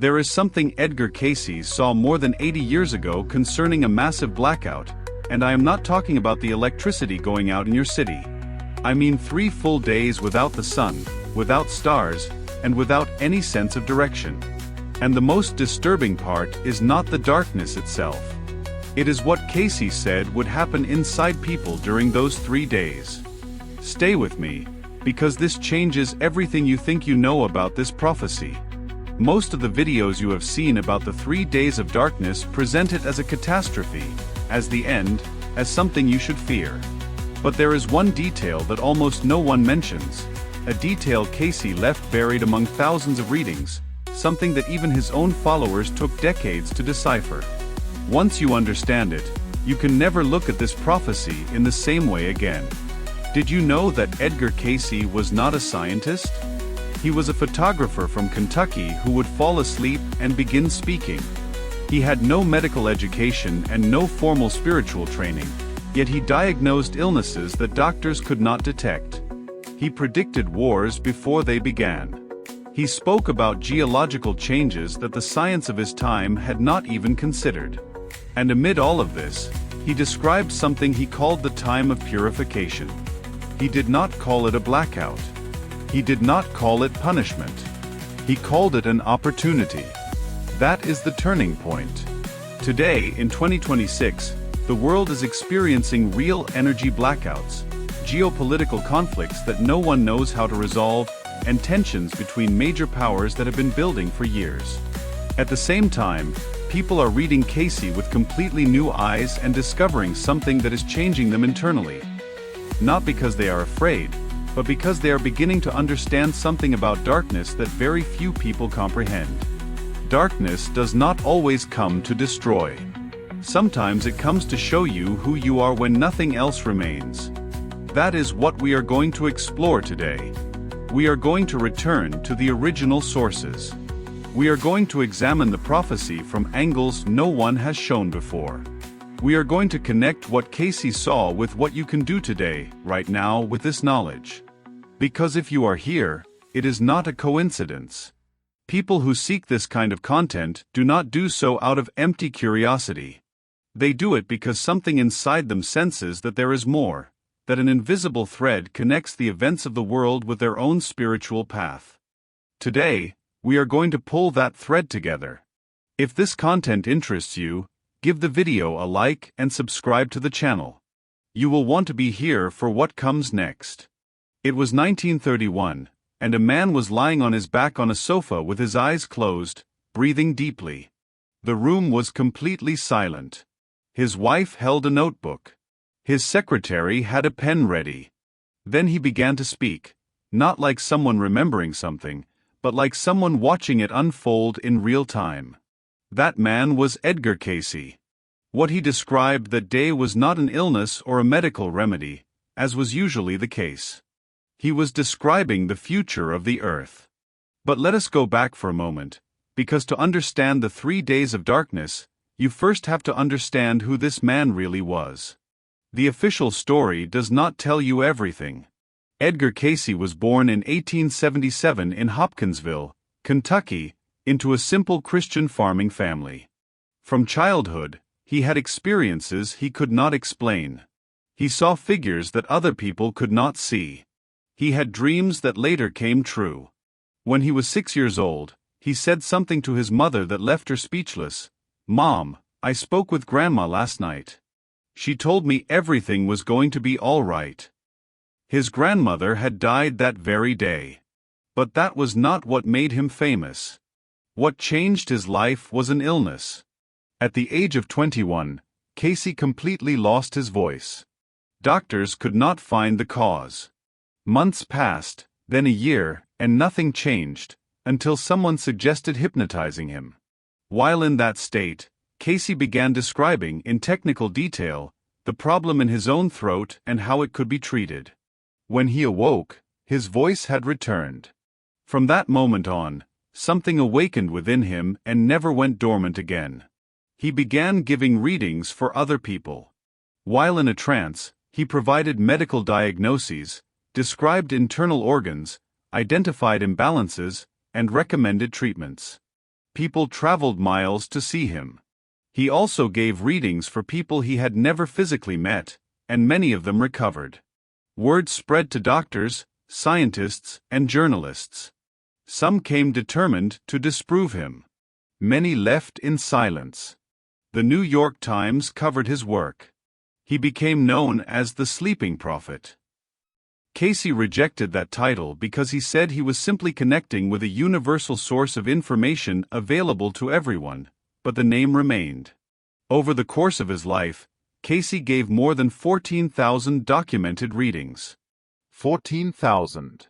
There is something Edgar Cayce saw more than 80 years ago concerning a massive blackout, and I am not talking about the electricity going out in your city. I mean 3 full days without the sun, without stars, and without any sense of direction. And the most disturbing part is not the darkness itself. It is what Cayce said would happen inside people during those 3 days. Stay with me, because this changes everything you think you know about this prophecy. Most of the videos you have seen about the 3 days of darkness present it as a catastrophe, as the end, as something you should fear. But there is one detail that almost no one mentions, a detail Cayce left buried among thousands of readings, something that even his own followers took decades to decipher. Once you understand it, you can never look at this prophecy in the same way again. Did you know that Edgar Cayce was not a scientist? He was a photographer from Kentucky who would fall asleep and begin speaking. He had no medical education and no formal spiritual training, yet he diagnosed illnesses that doctors could not detect. He predicted wars before they began. He spoke about geological changes that the science of his time had not even considered. And amid all of this, he described something he called the time of purification. He did not call it a blackout. He did not call it punishment. He called it an opportunity. That is the turning point. Today, in 2026, the world is experiencing real energy blackouts, geopolitical conflicts that no one knows how to resolve, and tensions between major powers that have been building for years. At the same time, people are reading Cayce with completely new eyes and discovering something that is changing them internally. Not because they are afraid, but because they are beginning to understand something about darkness that very few people comprehend. Darkness does not always come to destroy. Sometimes it comes to show you who you are when nothing else remains. That is what we are going to explore today. We are going to return to the original sources. We are going to examine the prophecy from angles no one has shown before. We are going to connect what Cayce saw with what you can do today, right now, with this knowledge. Because if you are here, it is not a coincidence. People who seek this kind of content do not do so out of empty curiosity. They do it because something inside them senses that there is more, that an invisible thread connects the events of the world with their own spiritual path. Today, we are going to pull that thread together. If this content interests you, give the video a like and subscribe to the channel. You will want to be here for what comes next. It was 1931, and a man was lying on his back on a sofa with his eyes closed, breathing deeply. The room was completely silent. His wife held a notebook. His secretary had a pen ready. Then he began to speak, not like someone remembering something, but like someone watching it unfold in real time. That man was Edgar Cayce. What he described that day was not an illness or a medical remedy, as was usually the case. He was describing the future of the earth. But let us go back for a moment, because to understand the 3 days of darkness, you first have to understand who this man really was. The official story does not tell you everything. Edgar Cayce was born in 1877 in Hopkinsville, Kentucky, into a simple Christian farming family. From childhood, he had experiences he could not explain. He saw figures that other people could not see. He had dreams that later came true. When he was 6 years old, he said something to his mother that left her speechless. "Mom, I spoke with Grandma last night. She told me everything was going to be all right." His grandmother had died that very day. But that was not what made him famous. What changed his life was an illness. At the age of 21, Cayce completely lost his voice. Doctors could not find the cause. Months passed, then a year, and nothing changed, until someone suggested hypnotizing him. While in that state, Cayce began describing in technical detail the problem in his own throat and how it could be treated. When he awoke, his voice had returned. From that moment on, something awakened within him and never went dormant again. He began giving readings for other people. While in a trance, he provided medical diagnoses, described internal organs, identified imbalances, and recommended treatments. People traveled miles to see him. He also gave readings for people he had never physically met, and many of them recovered. Word spread to doctors, scientists, and journalists. Some came determined to disprove him. Many left in silence. The New York Times covered his work. He became known as the Sleeping Prophet. Cayce rejected that title because he said he was simply connecting with a universal source of information available to everyone, but the name remained. Over the course of his life, Cayce gave more than 14,000 documented readings. 14,000.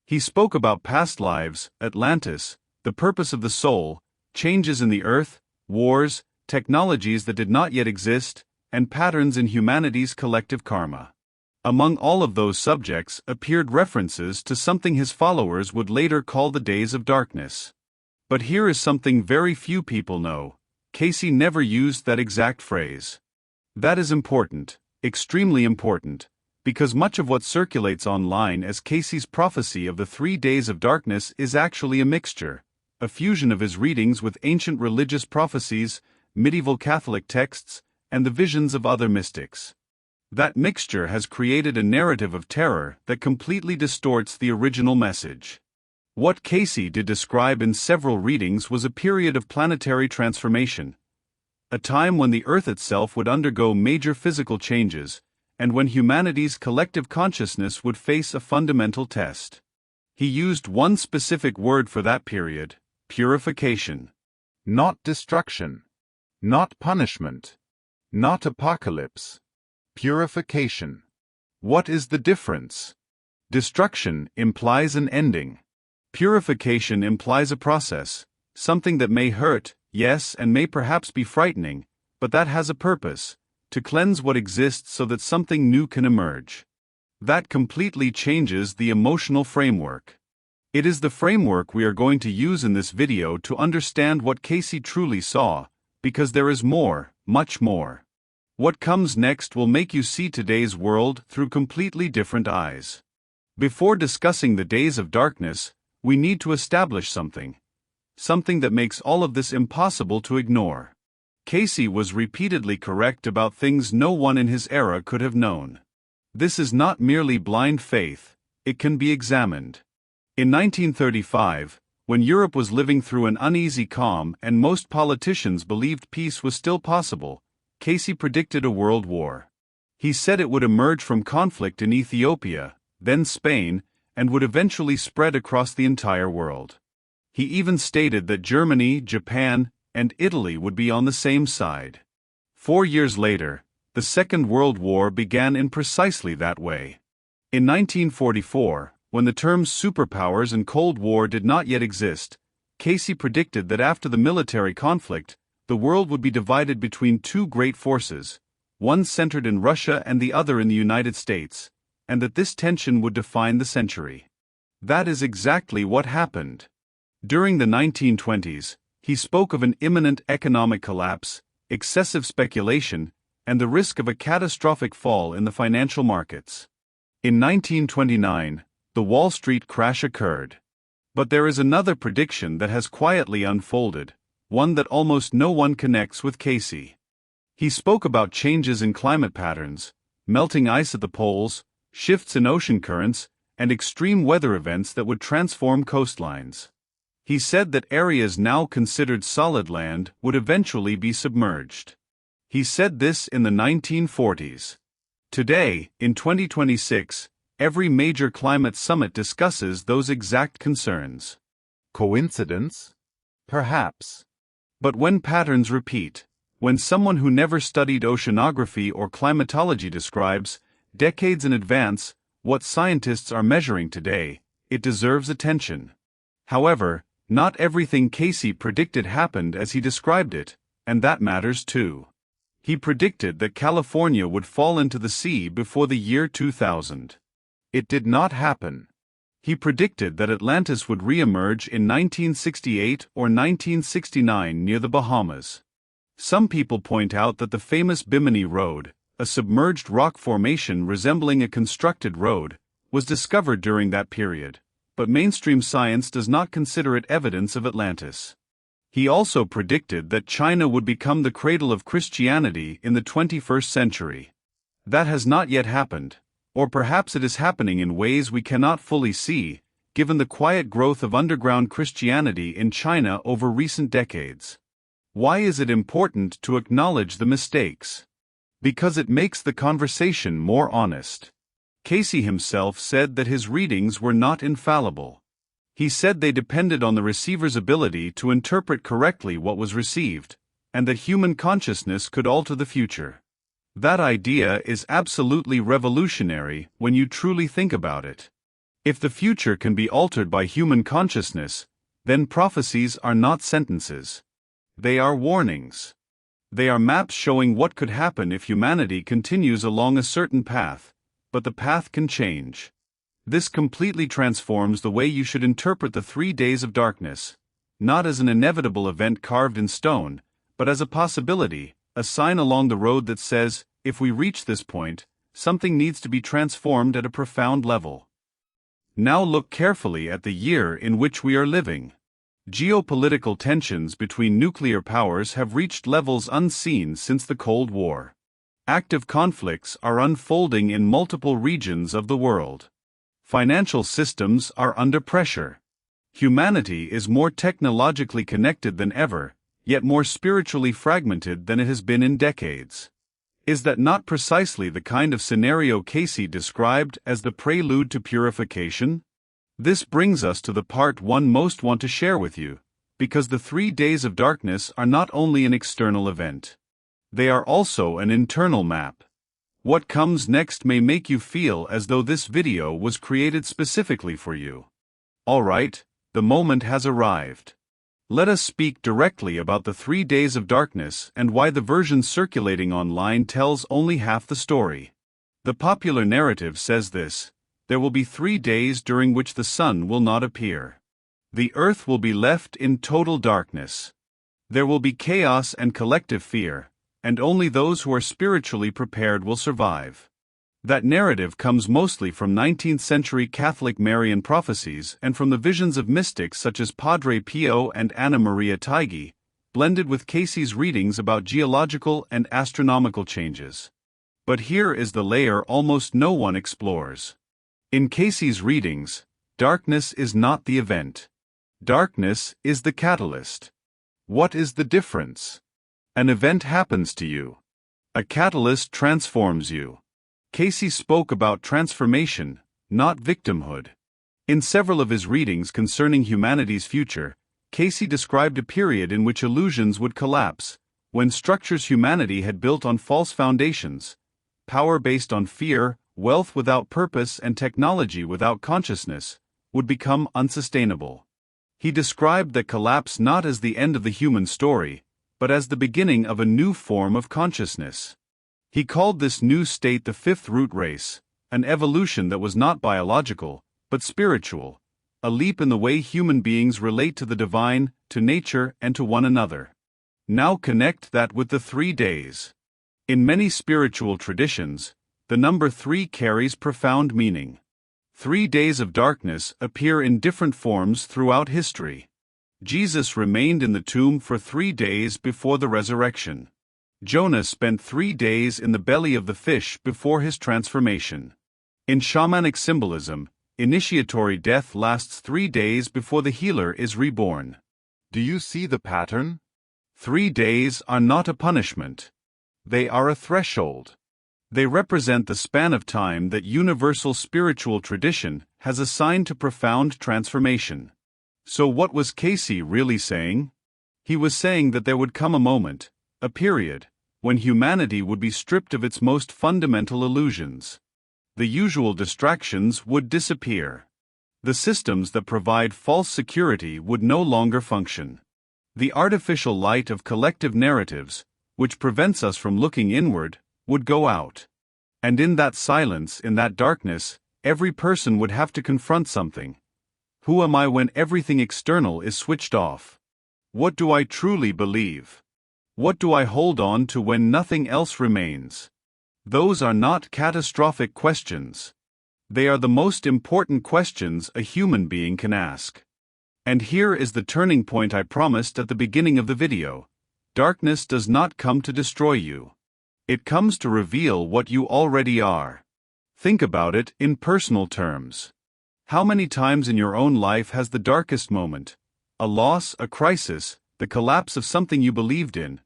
He spoke about past lives, Atlantis, the purpose of the soul, changes in the earth, wars, technologies that did not yet exist, and patterns in humanity's collective karma. Among all of those subjects appeared references to something his followers would later call the days of darkness. But here is something very few people know. Cayce never used that exact phrase. That is important, extremely important, because much of what circulates online as Cayce's prophecy of the 3 days of darkness is actually a mixture, a fusion of his readings with ancient religious prophecies, medieval Catholic texts, and the visions of other mystics. That mixture has created a narrative of terror that completely distorts the original message. What Cayce did describe in several readings was a period of planetary transformation, a time when the Earth itself would undergo major physical changes, and when humanity's collective consciousness would face a fundamental test. He used one specific word for that period: purification. Not destruction. Not punishment. Not apocalypse. Purification. What is the difference? Destruction implies an ending. Purification implies a process, something that may hurt, yes, and may perhaps be frightening, but that has a purpose, to cleanse what exists so that something new can emerge. That completely changes the emotional framework. It is the framework we are going to use in this video to understand what Cayce truly saw, because there is more, much more. What comes next will make you see today's world through completely different eyes. Before discussing the days of darkness, we need to establish something that makes all of this impossible to ignore. Cayce was repeatedly correct about things no one in his era could have known. This is not merely blind faith, it can be examined. In 1935, when Europe was living through an uneasy calm and most politicians believed peace was still possible, Cayce predicted a world war. He said it would emerge from conflict in Ethiopia, then Spain, and would eventually spread across the entire world. He even stated that Germany, Japan, and Italy would be on the same side. 4 years later, the Second World War began in precisely that way. In 1944, when the terms superpowers and Cold War did not yet exist, Cayce predicted that after the military conflict, the world would be divided between two great forces, one centered in Russia and the other in the United States, and that this tension would define the century. That is exactly what happened. During the 1920s, he spoke of an imminent economic collapse, excessive speculation, and the risk of a catastrophic fall in the financial markets. In 1929, the Wall Street crash occurred. But there is another prediction that has quietly unfolded, one that almost no one connects with Cayce. He spoke about changes in climate patterns, melting ice at the poles, shifts in ocean currents, and extreme weather events that would transform coastlines. He said that areas now considered solid land would eventually be submerged. He said this in the 1940s. Today, in 2026, every major climate summit discusses those exact concerns. Coincidence? Perhaps. But when patterns repeat, when someone who never studied oceanography or climatology describes, decades in advance, what scientists are measuring today, it deserves attention. However, not everything Cayce predicted happened as he described it, and that matters too. He predicted that California would fall into the sea before the year 2000. It did not happen. He predicted that Atlantis would re-emerge in 1968 or 1969 near the Bahamas. Some people point out that the famous Bimini Road, a submerged rock formation resembling a constructed road, was discovered during that period, but mainstream science does not consider it evidence of Atlantis. He also predicted that China would become the cradle of Christianity in the 21st century. That has not yet happened, or perhaps it is happening in ways we cannot fully see, given the quiet growth of underground Christianity in China over recent decades. Why is it important to acknowledge the mistakes? Because it makes the conversation more honest. Cayce himself said that his readings were not infallible. He said they depended on the receiver's ability to interpret correctly what was received, and that human consciousness could alter the future. That idea is absolutely revolutionary when you truly think about it. If the future can be altered by human consciousness, then prophecies are not sentences. They are warnings. They are maps showing what could happen if humanity continues along a certain path, but the path can change. This completely transforms the way you should interpret the 3 days of darkness, not as an inevitable event carved in stone, but as a possibility, a sign along the road that says, if we reach this point, something needs to be transformed at a profound level. Now look carefully at the year in which we are living. Geopolitical tensions between nuclear powers have reached levels unseen since the Cold War. Active conflicts are unfolding in multiple regions of the world. Financial systems are under pressure. Humanity is more technologically connected than ever, yet more spiritually fragmented than it has been in decades. Is that not precisely the kind of scenario Cayce described as the prelude to purification? This brings us to the part one most want to share with you, because the 3 days of darkness are not only an external event. They are also an internal map. What comes next may make you feel as though this video was created specifically for you. Alright, the moment has arrived. Let us speak directly about the 3 days of darkness and why the version circulating online tells only half the story. The popular narrative says this: there will be 3 days during which the sun will not appear. The earth will be left in total darkness. There will be chaos and collective fear, and only those who are spiritually prepared will survive. That narrative comes mostly from 19th-century Catholic Marian prophecies and from the visions of mystics such as Padre Pio and Anna Maria Taigi, blended with Cayce's readings about geological and astronomical changes. But here is the layer almost no one explores. In Cayce's readings, darkness is not the event. Darkness is the catalyst. What is the difference? An event happens to you. A catalyst transforms you. Cayce spoke about transformation, not victimhood. In several of his readings concerning humanity's future, Cayce described a period in which illusions would collapse, when structures humanity had built on false foundations, power based on fear, wealth without purpose, and technology without consciousness, would become unsustainable. He described that collapse not as the end of the human story, but as the beginning of a new form of consciousness. He called this new state the fifth root race, an evolution that was not biological, but spiritual, a leap in the way human beings relate to the divine, to nature, and to one another. Now connect that with the 3 days. In many spiritual traditions, the number 3 carries profound meaning. 3 days of darkness appear in different forms throughout history. Jesus remained in the tomb for 3 days before the resurrection. Jonah spent 3 days in the belly of the fish before his transformation. In shamanic symbolism, initiatory death lasts 3 days before the healer is reborn. Do you see the pattern? 3 days are not a punishment. They are a threshold. They represent the span of time that universal spiritual tradition has assigned to profound transformation. So what was Cayce really saying? He was saying that there would come a moment, a period, when humanity would be stripped of its most fundamental illusions. The usual distractions would disappear. The systems that provide false security would no longer function. The artificial light of collective narratives, which prevents us from looking inward, would go out. And in that silence, in that darkness, every person would have to confront something. Who am I when everything external is switched off? What do I truly believe? What do I hold on to when nothing else remains? Those are not catastrophic questions. They are the most important questions a human being can ask. And here is the turning point I promised at the beginning of the video. Darkness does not come to destroy you. It comes to reveal what you already are. Think about it in personal terms. How many times in your own life has the darkest moment, a loss, a crisis, the collapse of something you believed in,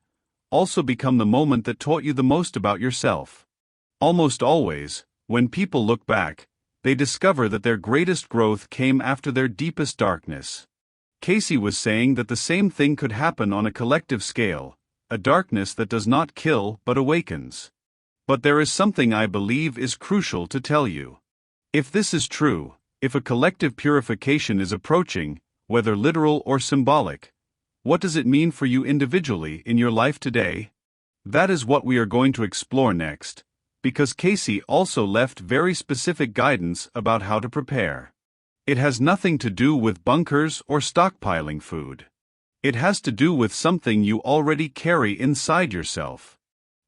also become the moment that taught you the most about yourself? Almost always, when people look back, they discover that their greatest growth came after their deepest darkness. Cayce was saying that the same thing could happen on a collective scale, a darkness that does not kill but awakens. But there is something I believe is crucial to tell you. If this is true, if a collective purification is approaching, whether literal or symbolic, what does it mean for you individually in your life today? That is what we are going to explore next, because Cayce also left very specific guidance about how to prepare. It has nothing to do with bunkers or stockpiling food. It has to do with something you already carry inside yourself.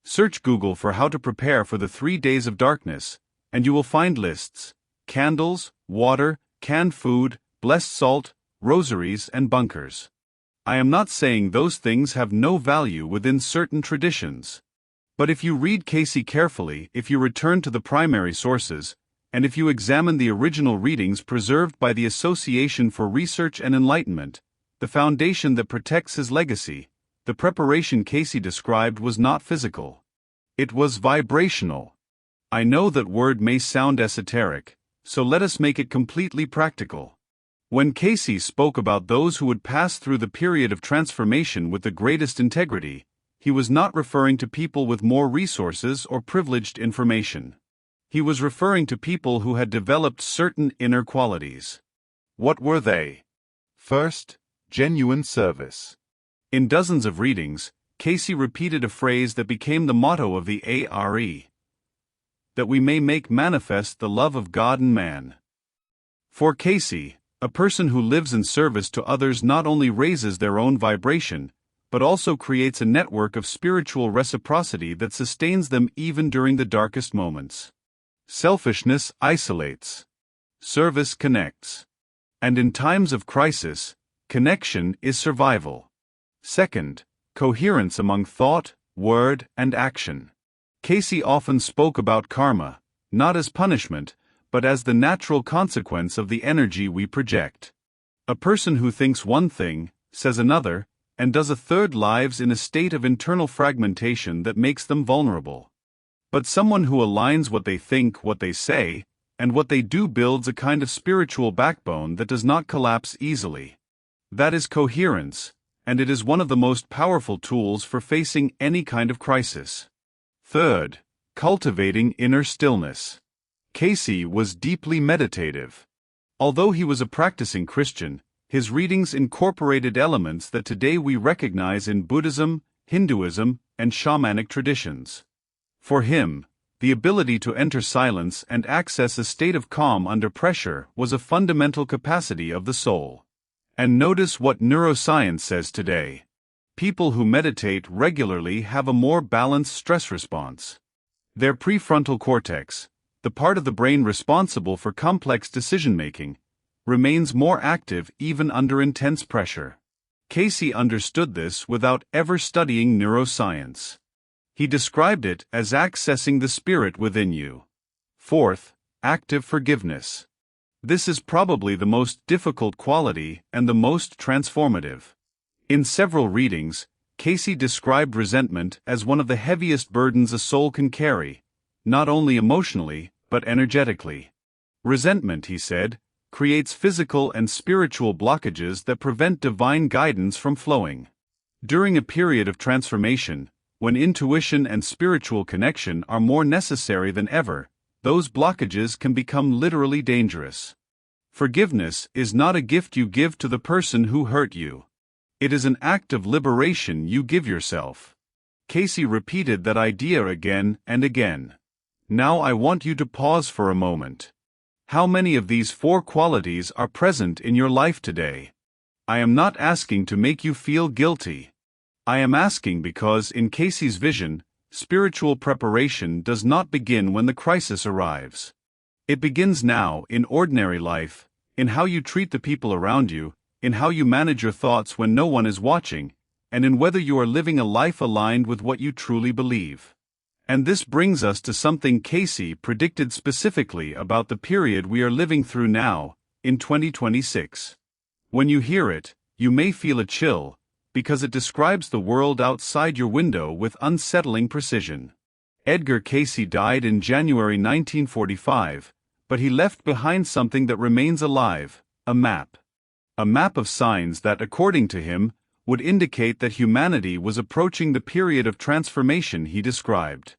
Search Google for how to prepare for the 3 days of darkness, and you will find lists: candles, water, canned food, blessed salt, rosaries, and bunkers. I am not saying those things have no value within certain traditions. But if you read Cayce carefully, if you return to the primary sources, and if you examine the original readings preserved by the Association for Research and Enlightenment, the foundation that protects his legacy, the preparation Cayce described was not physical. It was vibrational. I know that word may sound esoteric, so let us make it completely practical. When Cayce spoke about those who would pass through the period of transformation with the greatest integrity, he was not referring to people with more resources or privileged information. He was referring to people who had developed certain inner qualities. What were they? First, genuine service. In dozens of readings, Cayce repeated a phrase that became the motto of the ARE: that we may make manifest the love of God in man. For Cayce, a person who lives in service to others not only raises their own vibration, but also creates a network of spiritual reciprocity that sustains them even during the darkest moments. Selfishness isolates. Service connects. And in times of crisis, connection is survival. Second, coherence among thought, word, and action. Cayce often spoke about karma, not as punishment, but as the natural consequence of the energy we project. A person who thinks one thing, says another, and does a third lives in a state of internal fragmentation that makes them vulnerable. But someone who aligns what they think, what they say, and what they do builds a kind of spiritual backbone that does not collapse easily. That is coherence, and it is one of the most powerful tools for facing any kind of crisis. Third, cultivating inner stillness. Cayce was deeply meditative. Although he was a practicing Christian, his readings incorporated elements that today we recognize in Buddhism, Hinduism, and shamanic traditions. For him, the ability to enter silence and access a state of calm under pressure was a fundamental capacity of the soul. And notice what neuroscience says today. People who meditate regularly have a more balanced stress response. Their prefrontal cortex, the part of the brain responsible for complex decision-making, remains more active even under intense pressure. Cayce understood this without ever studying neuroscience. He described it as accessing the spirit within you. Fourth, active forgiveness. This is probably the most difficult quality and the most transformative. In several readings, Cayce described resentment as one of the heaviest burdens a soul can carry, not only emotionally, but energetically. Resentment, he said, creates physical and spiritual blockages that prevent divine guidance from flowing. During a period of transformation, when intuition and spiritual connection are more necessary than ever, those blockages can become literally dangerous. Forgiveness is not a gift you give to the person who hurt you. It is an act of liberation you give yourself. Cayce repeated that idea again and again. Now I want you to pause for a moment. How many of these 4 qualities are present in your life today? I am not asking to make you feel guilty. I am asking because in Cayce's vision, spiritual preparation does not begin when the crisis arrives. It begins now in ordinary life, in how you treat the people around you, in how you manage your thoughts when no one is watching, and in whether you are living a life aligned with what you truly believe. And this brings us to something Cayce predicted specifically about the period we are living through now, in 2026. When you hear it, you may feel a chill, because it describes the world outside your window with unsettling precision. Edgar Cayce died in January 1945, but he left behind something that remains alive, a map. A map of signs that, according to him, would indicate that humanity was approaching the period of transformation he described.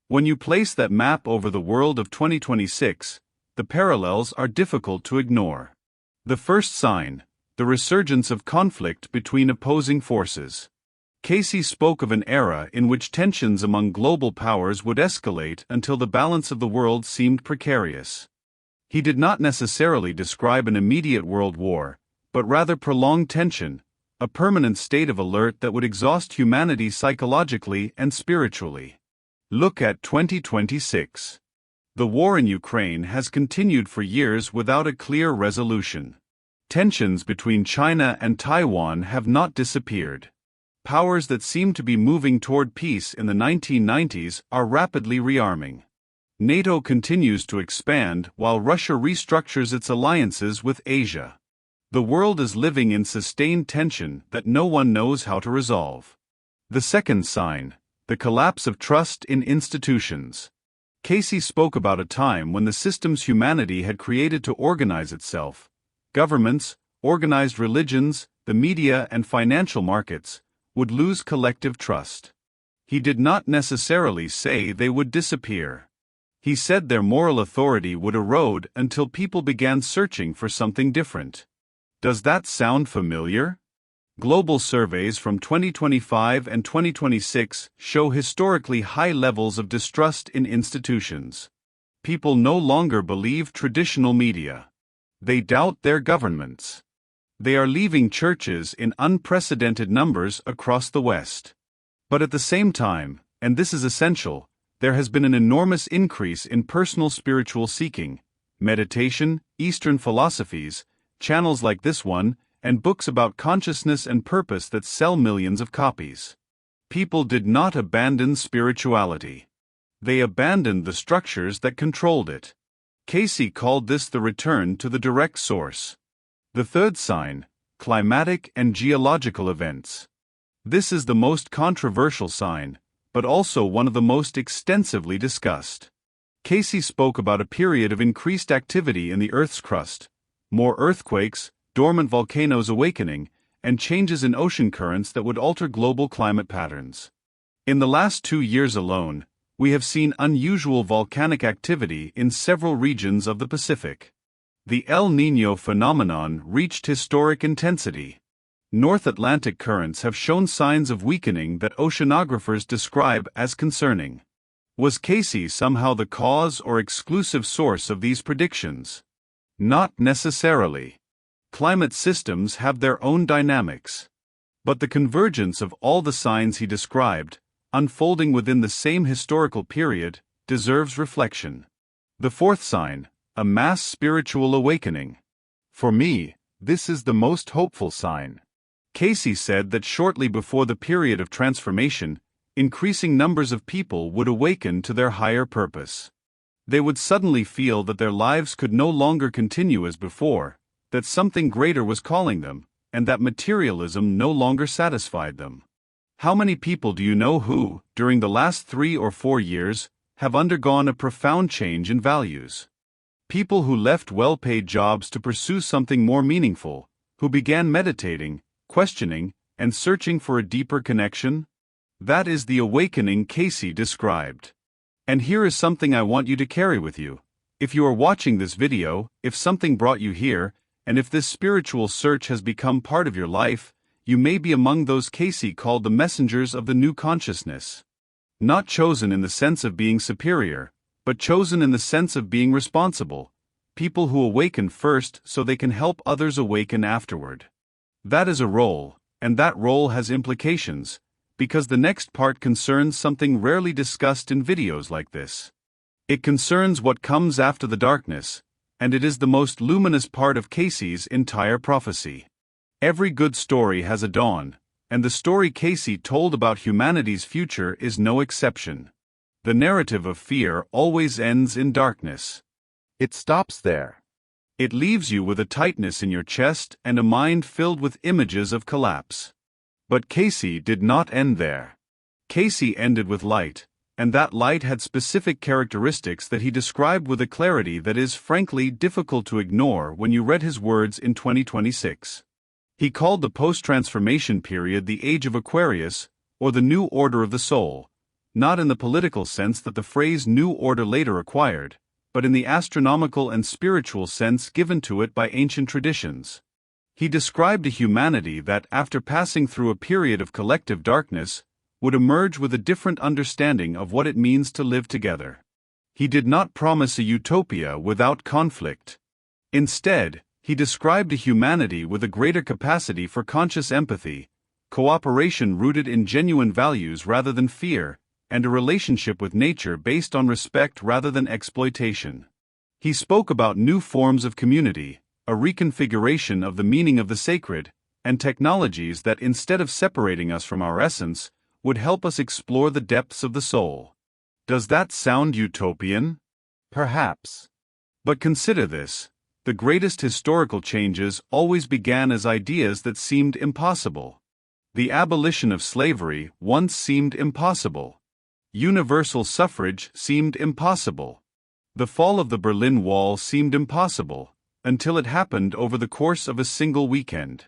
When you place that map over the world of 2026, the parallels are difficult to ignore. The first sign, the resurgence of conflict between opposing forces. Cayce spoke of an era in which tensions among global powers would escalate until the balance of the world seemed precarious. He did not necessarily describe an immediate world war, but rather prolonged tension, a permanent state of alert that would exhaust humanity psychologically and spiritually. Look at 2026. The war in Ukraine has continued for years without a clear resolution. Tensions between China and Taiwan have not disappeared. Powers that seemed to be moving toward peace in the 1990s are rapidly rearming. NATO continues to expand while Russia restructures its alliances with Asia. The world is living in sustained tension that no one knows how to resolve. The second sign, the collapse of trust in institutions. Cayce spoke about a time when the systems humanity had created to organize itself, governments, organized religions, the media, and financial markets, would lose collective trust. He did not necessarily say they would disappear. He said their moral authority would erode until people began searching for something different. Does that sound familiar? Global surveys from 2025 and 2026 show historically high levels of distrust in institutions. People no longer believe traditional media. They doubt their governments. They are leaving churches in unprecedented numbers across the West. But at the same time, and this is essential, there has been an enormous increase in personal spiritual seeking, meditation, Eastern philosophies, channels like this one, and books about consciousness and purpose that sell millions of copies. People did not abandon spirituality. They abandoned the structures that controlled it. Cayce called this the return to the direct source. The third sign, climatic and geological events. This is the most controversial sign, but also one of the most extensively discussed. Cayce spoke about a period of increased activity in the Earth's crust, more earthquakes, dormant volcanoes awakening, and changes in ocean currents that would alter global climate patterns. In the last 2 years alone, we have seen unusual volcanic activity in several regions of the Pacific. The El Niño phenomenon reached historic intensity. North Atlantic currents have shown signs of weakening that oceanographers describe as concerning. Was Cayce somehow the cause or exclusive source of these predictions? Not necessarily. Climate systems have their own dynamics. But the convergence of all the signs he described, unfolding within the same historical period, deserves reflection. The fourth sign, a mass spiritual awakening. For me, this is the most hopeful sign. Cayce said that shortly before the period of transformation, increasing numbers of people would awaken to their higher purpose. They would suddenly feel that their lives could no longer continue as before, that something greater was calling them, and that materialism no longer satisfied them. How many people do you know who, during the last 3 or 4 years, have undergone a profound change in values? People who left well-paid jobs to pursue something more meaningful, who began meditating, questioning, and searching for a deeper connection? That is the awakening Cayce described. And here is something I want you to carry with you. If you are watching this video, if something brought you here, and if this spiritual search has become part of your life, you may be among those Cayce called the messengers of the new consciousness. Not chosen in the sense of being superior, but chosen in the sense of being responsible. People who awaken first so they can help others awaken afterward. That is a role, and that role has implications, because the next part concerns something rarely discussed in videos like this. It concerns what comes after the darkness, and it is the most luminous part of Cayce's entire prophecy. Every good story has a dawn, and the story Cayce told about humanity's future is no exception. The narrative of fear always ends in darkness. It stops there. It leaves you with a tightness in your chest and a mind filled with images of collapse. But Cayce did not end there. Cayce ended with light, and that light had specific characteristics that he described with a clarity that is frankly difficult to ignore when you read his words in 2026. He called the post-transformation period the Age of Aquarius, or the New Order of the Soul, not in the political sense that the phrase New Order later acquired, but in the astronomical and spiritual sense given to it by ancient traditions. He described a humanity that, after passing through a period of collective darkness, would emerge with a different understanding of what it means to live together. He did not promise a utopia without conflict. Instead, he described a humanity with a greater capacity for conscious empathy, cooperation rooted in genuine values rather than fear, and a relationship with nature based on respect rather than exploitation. He spoke about new forms of community, a reconfiguration of the meaning of the sacred, and technologies that, instead of separating us from our essence, would help us explore the depths of the soul. Does that sound utopian? Perhaps. But consider this: the greatest historical changes always began as ideas that seemed impossible. The abolition of slavery once seemed impossible. Universal suffrage seemed impossible. The fall of the Berlin Wall seemed impossible, until it happened over the course of a single weekend.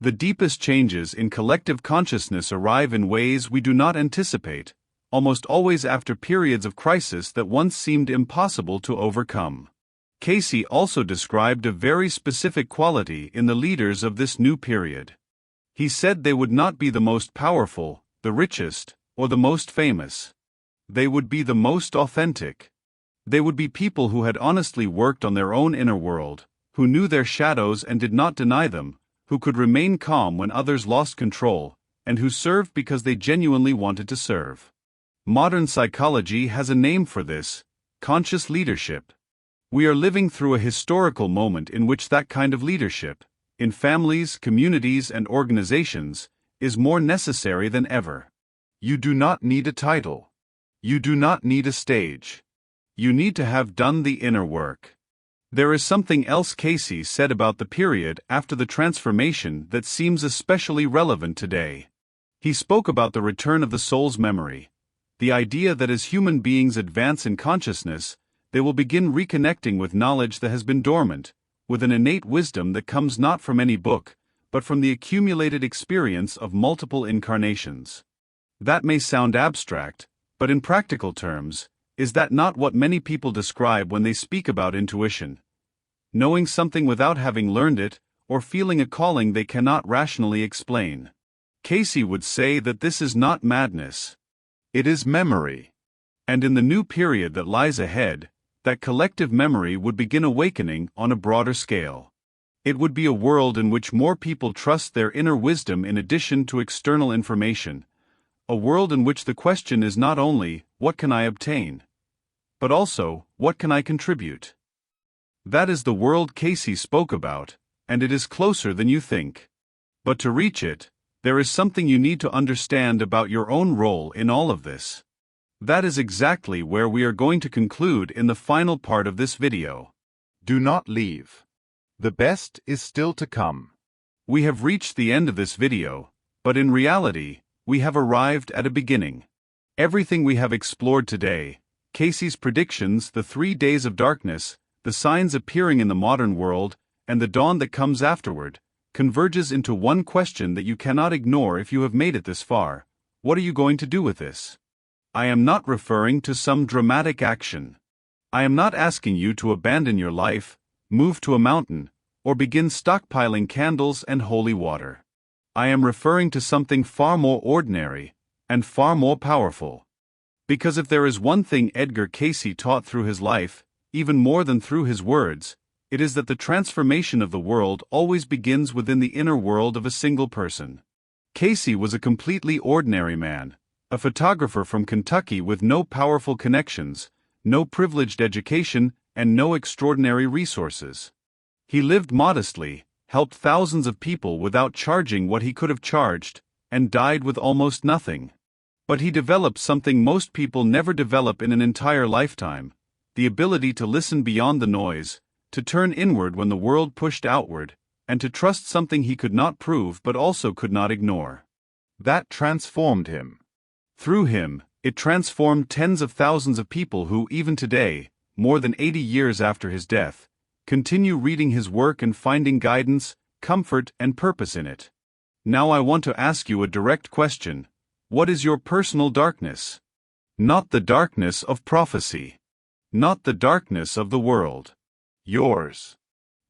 The deepest changes in collective consciousness arrive in ways we do not anticipate, almost always after periods of crisis that once seemed impossible to overcome. Cayce also described a very specific quality in the leaders of this new period. He said they would not be the most powerful, the richest, or the most famous. They would be the most authentic. They would be people who had honestly worked on their own inner world, who knew their shadows and did not deny them, who could remain calm when others lost control, and who served because they genuinely wanted to serve. Modern psychology has a name for this: conscious leadership. We are living through a historical moment in which that kind of leadership, in families, communities, and organizations, is more necessary than ever. You do not need a title. You do not need a stage. You need to have done the inner work. There is something else Cayce said about the period after the transformation that seems especially relevant today. He spoke about the return of the soul's memory, the idea that as human beings advance in consciousness, they will begin reconnecting with knowledge that has been dormant, with an innate wisdom that comes not from any book, but from the accumulated experience of multiple incarnations. That may sound abstract, but in practical terms, is that not what many people describe when they speak about intuition? Knowing something without having learned it, or feeling a calling they cannot rationally explain. Cayce would say that this is not madness. It is memory. And in the new period that lies ahead, that collective memory would begin awakening on a broader scale. It would be a world in which more people trust their inner wisdom in addition to external information. A world in which the question is not only, what can I obtain? But also, what can I contribute? That is the world Cayce spoke about, and it is closer than you think. But to reach it, there is something you need to understand about your own role in all of this. That is exactly where we are going to conclude in the final part of this video. Do not leave. The best is still to come. We have reached the end of this video, but in reality, we have arrived at a beginning. Everything we have explored today, Cayce's predictions, the 3 days of darkness, the signs appearing in the modern world, and the dawn that comes afterward, converges into one question that you cannot ignore if you have made it this far: what are you going to do with this? I am not referring to some dramatic action. I am not asking you to abandon your life, move to a mountain, or begin stockpiling candles and holy water. I am referring to something far more ordinary, and far more powerful. Because if there is one thing Edgar Cayce taught through his life, even more than through his words, it is that the transformation of the world always begins within the inner world of a single person. Cayce was a completely ordinary man, a photographer from Kentucky with no powerful connections, no privileged education, and no extraordinary resources. He lived modestly, helped thousands of people without charging what he could have charged, and died with almost nothing. But he developed something most people never develop in an entire lifetime: the ability to listen beyond the noise, to turn inward when the world pushed outward, and to trust something he could not prove but also could not ignore. That transformed him. Through him, it transformed tens of thousands of people who, even today, more than 80 years after his death, continue reading his work and finding guidance, comfort, and purpose in it. Now I want to ask you a direct question. What is your personal darkness? Not the darkness of prophecy. Not the darkness of the world. Yours.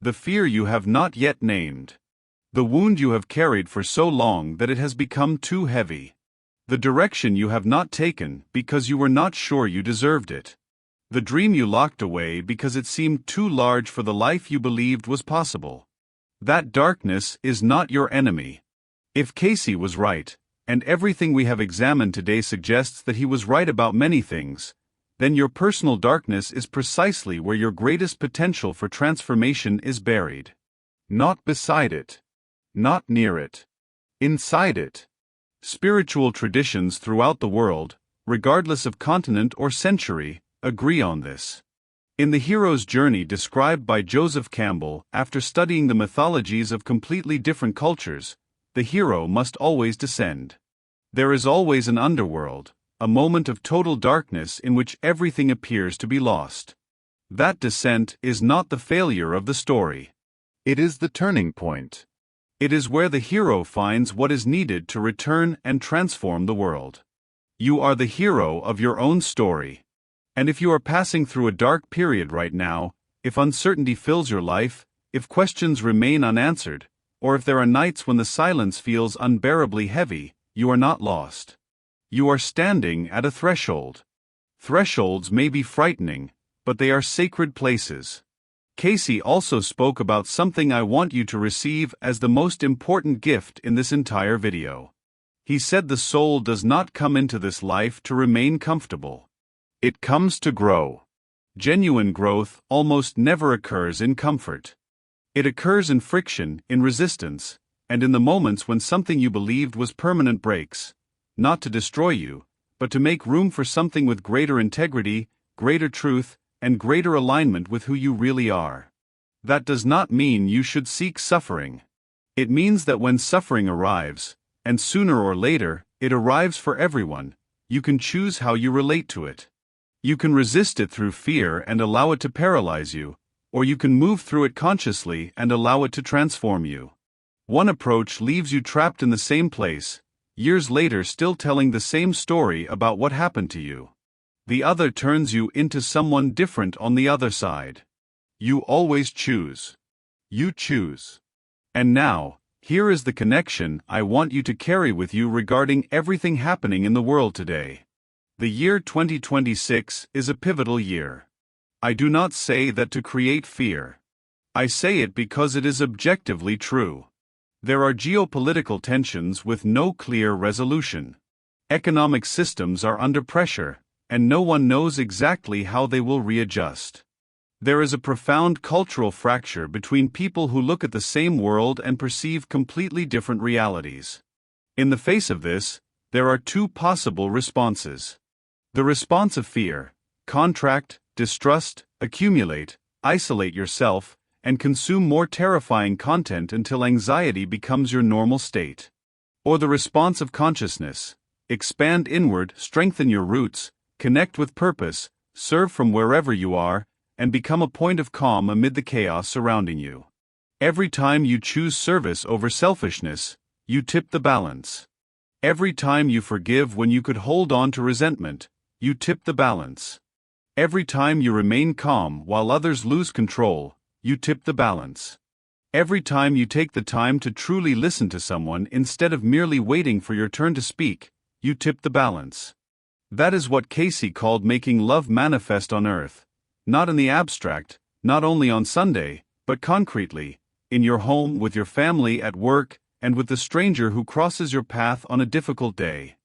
The fear you have not yet named. The wound you have carried for so long that it has become too heavy. The direction you have not taken because you were not sure you deserved it. The dream you locked away because it seemed too large for the life you believed was possible. That darkness is not your enemy. If Cayce was right, and everything we have examined today suggests that he was right about many things, then your personal darkness is precisely where your greatest potential for transformation is buried. Not beside it. Not near it. Inside it. Spiritual traditions throughout the world, regardless of continent or century, agree on this. In the hero's journey described by Joseph Campbell, after studying the mythologies of completely different cultures, the hero must always descend. There is always an underworld, a moment of total darkness in which everything appears to be lost. That descent is not the failure of the story. It is the turning point. It is where the hero finds what is needed to return and transform the world. You are the hero of your own story. And if you are passing through a dark period right now, if uncertainty fills your life, if questions remain unanswered, or if there are nights when the silence feels unbearably heavy, you are not lost. You are standing at a threshold. Thresholds may be frightening, but they are sacred places. Cayce also spoke about something I want you to receive as the most important gift in this entire video. He said the soul does not come into this life to remain comfortable. It comes to grow. Genuine growth almost never occurs in comfort. It occurs in friction, in resistance, and in the moments when something you believed was permanent breaks, not to destroy you, but to make room for something with greater integrity, greater truth, and greater alignment with who you really are. That does not mean you should seek suffering. It means that when suffering arrives, and sooner or later, it arrives for everyone, you can choose how you relate to it. You can resist it through fear and allow it to paralyze you, or you can move through it consciously and allow it to transform you. One approach leaves you trapped in the same place, years later still telling the same story about what happened to you. The other turns you into someone different on the other side. You always choose. You choose. And now, here is the connection I want you to carry with you regarding everything happening in the world today. The year 2026 is a pivotal year. I do not say that to create fear. I say it because it is objectively true. There are geopolitical tensions with no clear resolution. Economic systems are under pressure, and no one knows exactly how they will readjust. There is a profound cultural fracture between people who look at the same world and perceive completely different realities. In the face of this, there are two possible responses. The response of fear: contract, distrust, accumulate, isolate yourself, and consume more terrifying content until anxiety becomes your normal state. Or the response of consciousness: expand inward, strengthen your roots, connect with purpose, serve from wherever you are, and become a point of calm amid the chaos surrounding you. Every time you choose service over selfishness, you tip the balance. Every time you forgive when you could hold on to resentment, you tip the balance. Every time you remain calm while others lose control, you tip the balance. Every time you take the time to truly listen to someone instead of merely waiting for your turn to speak, you tip the balance. That is what Cayce called making love manifest on earth, not in the abstract, not only on Sunday, but concretely, in your home, with your family, at work, and with the stranger who crosses your path on a difficult day.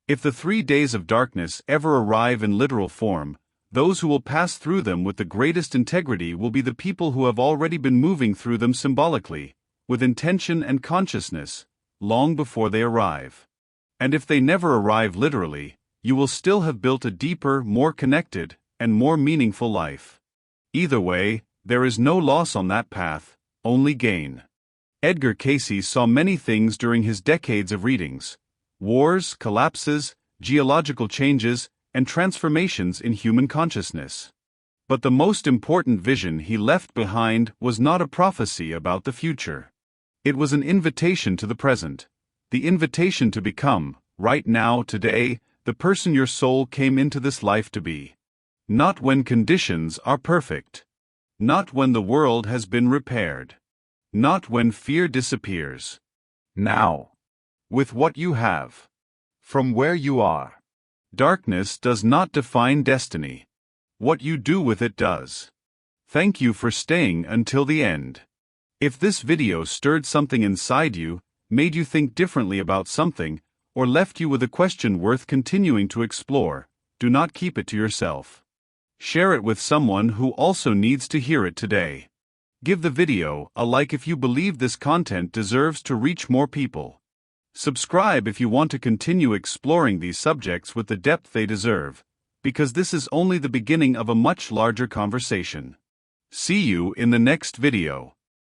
If the 3 days of darkness ever arrive in literal form, those who will pass through them with the greatest integrity will be the people who have already been moving through them symbolically, with intention and consciousness, long before they arrive. And if they never arrive literally, you will still have built a deeper, more connected, and more meaningful life. Either way, there is no loss on that path, only gain. Edgar Cayce saw many things during his decades of readings: wars, collapses, geological changes, and transformations in human consciousness. But the most important vision he left behind was not a prophecy about the future. It was an invitation to the present, the invitation to become, right now, today, the person your soul came into this life to be. Not when conditions are perfect. Not when the world has been repaired. Not when fear disappears. Now. With what you have. From where you are. Darkness does not define destiny. What you do with it does. Thank you for staying until the end. If this video stirred something inside you, made you think differently about something, or left you with a question worth continuing to explore, do not keep it to yourself. Share it with someone who also needs to hear it today. Give the video a like if you believe this content deserves to reach more people. Subscribe if you want to continue exploring these subjects with the depth they deserve, because this is only the beginning of a much larger conversation. See you in the next video.